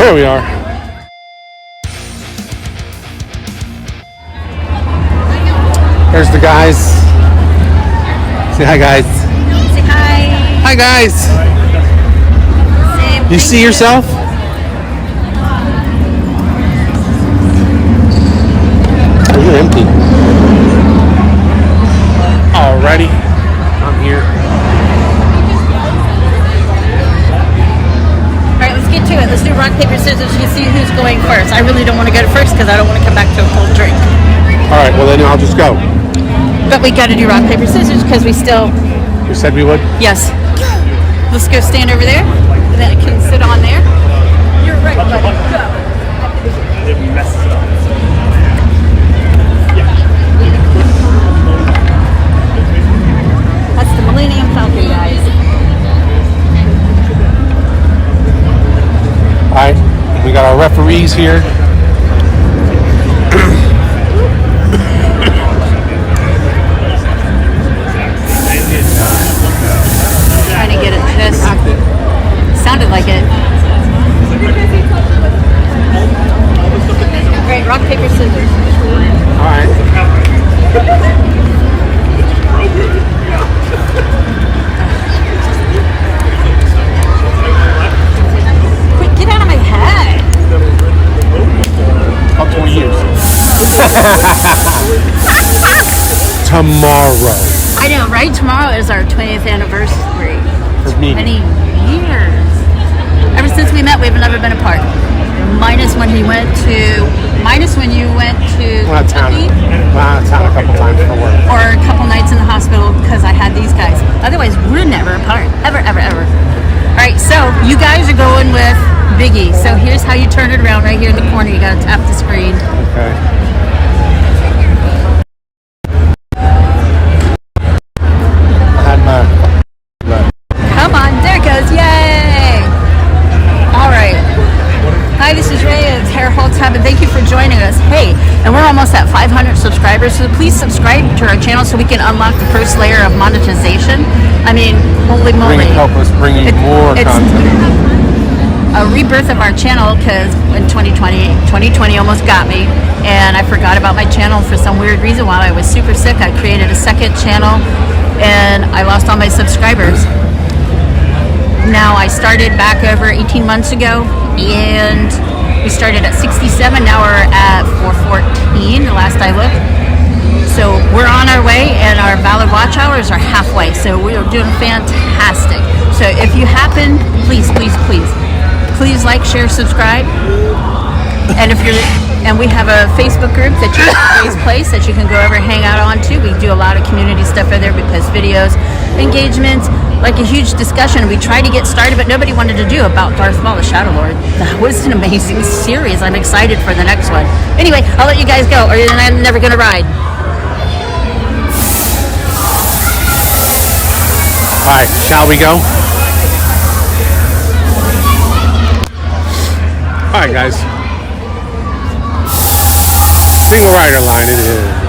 Here we are. There's the guys. Say hi, guys. Say hi. Hi, guys. Say you see yourself? Oh, you're empty. Alrighty. I'm here. Alright, let's get to it. Let's do rock, paper, scissors. You see who's going first. I really don't want to go first because I don't want to come back to a cold drink. Alright, well then I'll just go. But we got to do rock, paper, scissors because we still... You said we would? Yes. Let's go stand over there. And then I can sit on there. You're right, buddy. Go. It messes it up. That's the Millennium Falcon, guys. Alright, we got our referees here. Trying to get it just sounded like it. Great, rock, paper, scissors. Alright. Quick, get out of my head. About 20 years. Tomorrow. I know, right? Tomorrow is our 20th anniversary. For me. 20 years. Ever since we met, we've never been apart. Minus when you went to Well, town a couple times for work. or a couple nights in the hospital because I had these guys. Otherwise, we're never apart. Ever, ever, ever. All right, so you guys are going with Biggie. So here's how you turn it around right here in the corner. You got to tap the screen. Okay. I had my... Come on, there it goes. Yay! All right. Hi, this is Ray. It's Herrholz. And thank you for joining us. Hey, and we're almost at 500 subscribers, so please subscribe to our channel so we can unlock the first layer of monetization. I mean, holy moly. Help us bring you more content. A rebirth of our channel because in 2020 almost got me, and I forgot about my channel for some weird reason. While I was super sick, I created a second channel, and I lost all my subscribers. Now I started back over 18 months ago, and we started at 67. Now we're at 414 the last I looked. So we're on our way, and our valid watch hours are halfway, so we are doing fantastic. So if you happen, please like, share, subscribe. And we have a Facebook group that you Ray's Place that you can go over and hang out on too. We do a lot of community stuff over there. We post videos, engagements, like a huge discussion we tried to get started, but nobody wanted to do about Darth Maul, the Shadow Lord. That was an amazing series. I'm excited for the next one. Anyway, I'll let you guys go, or I'm never gonna ride. All right, shall we go? All right, guys. Single rider line it is.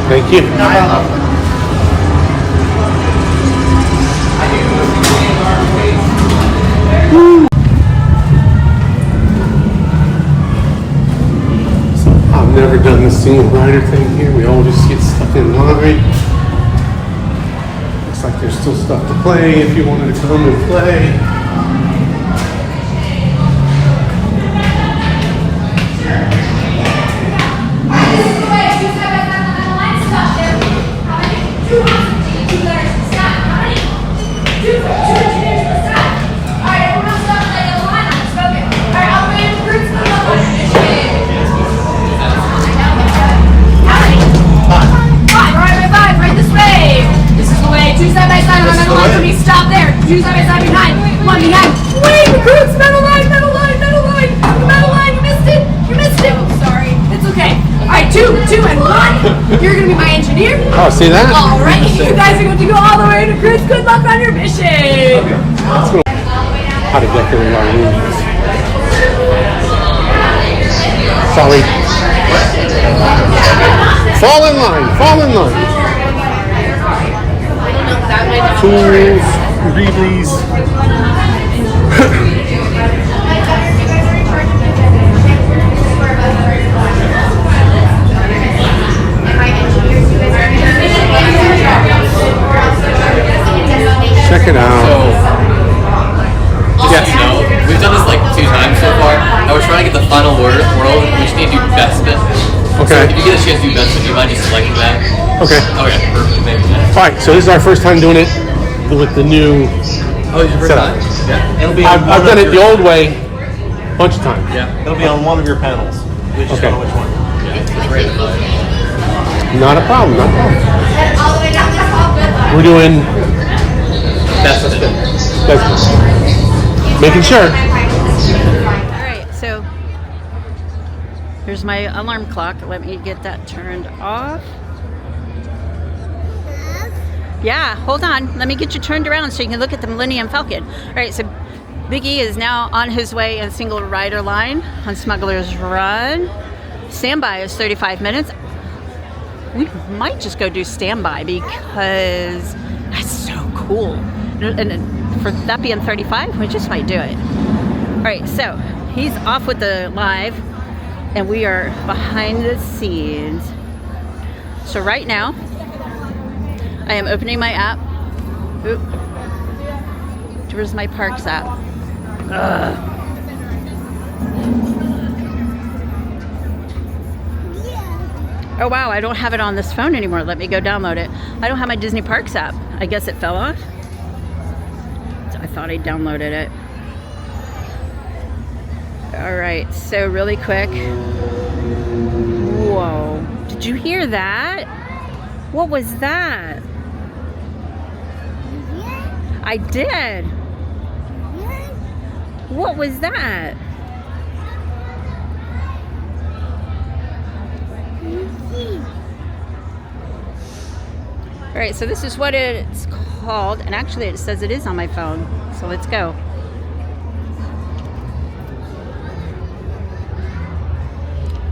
Thank you. I've never done the single rider thing here. We all just get stuck in line. Looks like there's still stuff to play if you wanted to come and play. Two side by side behind, one behind. Wait, recruits, metal line, metal line, metal line. The metal line, you missed it. You missed it. Oh, sorry. It's okay. All right, two, and one. You're gonna be my engineer. Oh, see that? All right, you guys are going to go all the way to recruits. Good luck on your mission. Let's go. How to decorate our rooms. Sorry. Fall in line. Fall in line. Tools, release. Check it out. Yes. No, we've done this like 2 times so far. I was trying to get the final world. We just need to do best fit. Okay. So if you get a chance to do best fit, do you mind just selecting that? Okay. Okay, perfect. Thank you. All right. So this is our first time doing it with the new. Oh, it's your first setup. time? Yeah. It'll be on I've one done of it the your- old way a bunch of times. Yeah. It'll be on one of your panels. We just Okay. don't know which one. Great. Not a problem. Not a problem. We're doing. Best fit. That's making sure. All right, so here's my alarm clock. Let me get that turned off. Yeah, hold on. Let me get you turned around so you can look at the Millennium Falcon. All right, so Biggie is now on his way in single rider line on Smugglers Run. Standby is 35 minutes. We might just go do standby because that's so cool. And for that being 35, we just might do it. All right, so he's off with the live, and we are behind the scenes. So right now, I am opening my app. Oop. Where's my Parks app? Ugh. Oh wow, I don't have it on this phone anymore. Let me go download it. I don't have my Disney Parks app. I guess it fell off. I thought I downloaded it. All right, so really quick. Whoa, did you hear that? What was that? I did. What was that? All right, so this is what it's called, and actually it says it is on my phone. So let's go.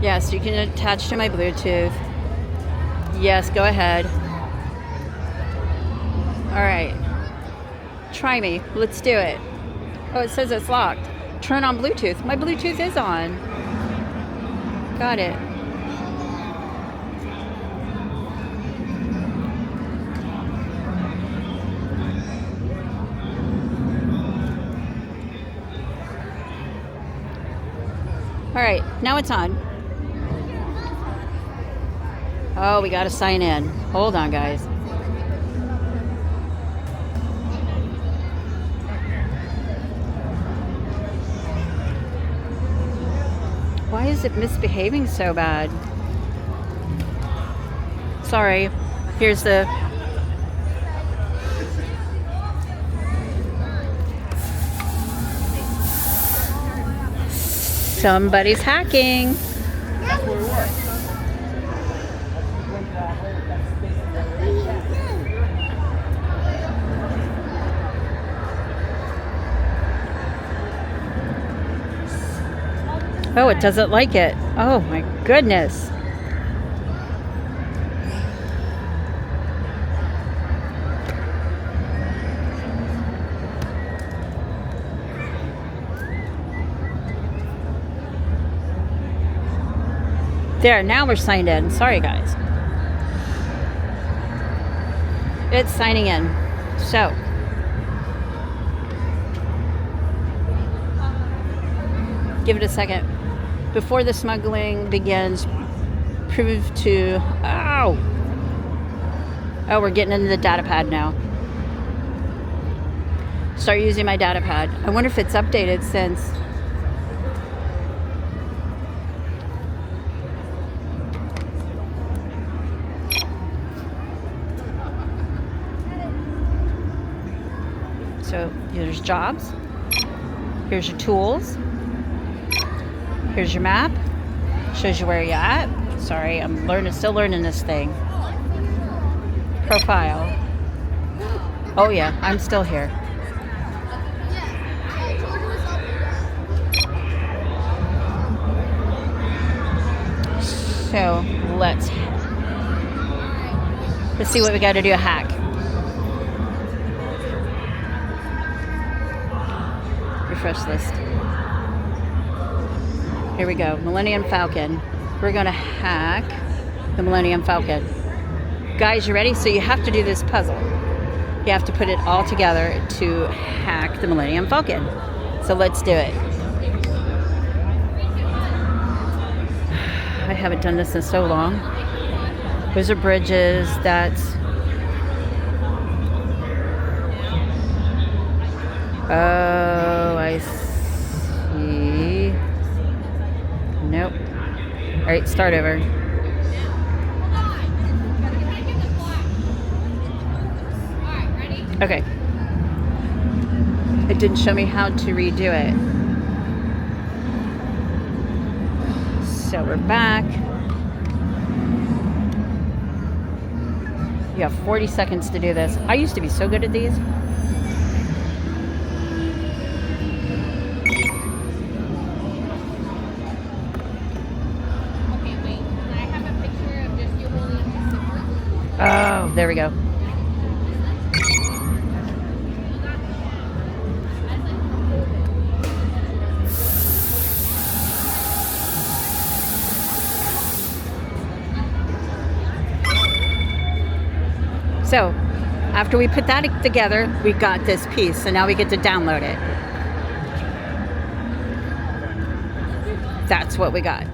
Yes, you can attach to my Bluetooth. Yes, go ahead. All right. Try me. Let's do it. Oh, it says it's locked. Turn on Bluetooth. My Bluetooth is on. Got it. All right, now it's on. Oh, we got to sign in. Hold on, guys. Why is it misbehaving so bad? Sorry. Here's the... Somebody's hacking. Oh, it doesn't like it. Oh my goodness. There, now we're signed in. Sorry, guys. It's signing in. So, give it a second. Before the smuggling begins, prove to... Ow! Oh, we're getting into the data pad now. Start using my data pad. I wonder if it's updated since... So here's jobs, here's your tools, here's your map, shows you where you're at. Sorry, I'm still learning this thing. Profile. Oh yeah, I'm still here. So let's see what we got to do a hack. Refresh list. Here we go. Millennium Falcon. We're going to hack the Millennium Falcon. Guys, you ready? So you have to do this puzzle. You have to put it all together to hack the Millennium Falcon. So let's do it. I haven't done this in so long. Those are bridges. That's... Oh, I see. Nope. All right, start over. Okay. It didn't show me how to redo it. So we're back. You have 40 seconds to do this. I used to be so good at these. Oh, there we go. So, after we put that together, we got this piece. So now we get to download it. That's what we got.